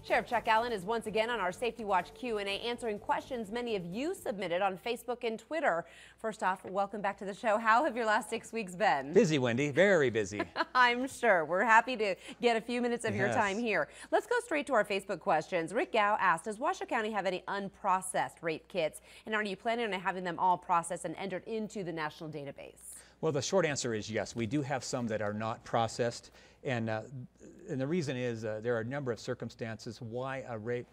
Sheriff Chuck Allen is once again on our Safety Watch Q&A answering questions many of you submitted on Facebook and Twitter. First off, welcome back to the show. How have your last 6 weeks been? Busy, Wendy. Very busy. I'm sure. We're happy to get a few minutes of your time here. Let's go straight to our Facebook questions. Rick Gow asked, does Washoe County have any unprocessed rape kits? And are you planning on having them all processed and entered into the national database? Well, the short answer is yes. We do have some that are not processed. And the reason is there are a number of circumstances why a rape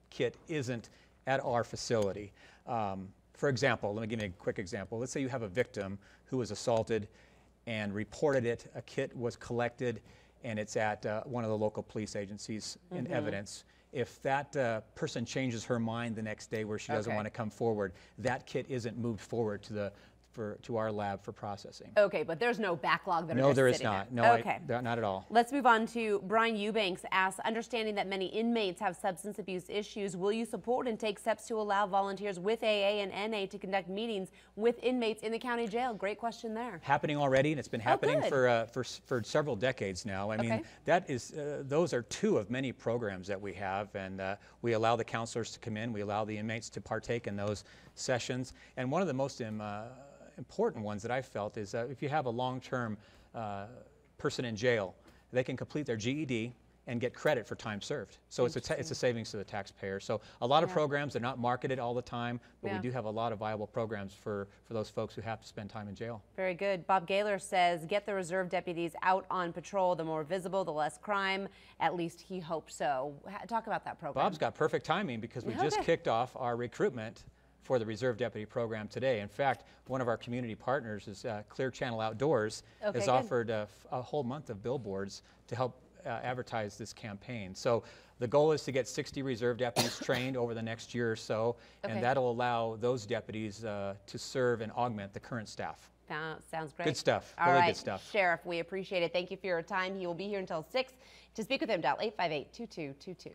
kit isn't at our facility. For example, let me give you a quick example. Let's say you have a victim who was assaulted and reported it. A kit was collected and it's at one of the local police agencies in evidence. If that person changes her mind the next day where she doesn't want to come forward, that kit isn't moved forward to our lab for processing. Okay, but there's no backlog that No, there is not. No, not at all. Let's move on to Brine Eubanks asks, understanding that many inmates have substance abuse issues, will you support and take steps to allow volunteers with AA and NA to conduct meetings with inmates in the county jail? Great question there. Happening already, and it's been happening for several decades now. I mean, that is those are two of many programs that we have, and we allow the counselors to come in, we allow the inmates to partake in those sessions, and one of the most important ones that I felt is if you have a long-term person in jail, they can complete their GED and get credit for time served. So it's a savings to the taxpayer. So a lot of programs, they're not marketed all the time, but we do have a lot of viable programs for those folks who have to spend time in jail. Very good. Bob Caylor says, get the reserve deputies out on patrol. The more visible, the less crime. At least he hopes so. Talk about that program. Bob's got perfect timing because we just kicked off our recruitment for the Reserve Deputy program today. In fact, one of our community partners is Clear Channel Outdoors has offered a whole month of billboards to help advertise this campaign. So the goal is to get 60 Reserve deputies trained over the next year or so, and that'll allow those deputies to serve and augment the current staff. Sounds great. Good stuff. All really right, good stuff. Sheriff, we appreciate it. Thank you for your time. He will be here until 6. To speak with him, dial 858-2222.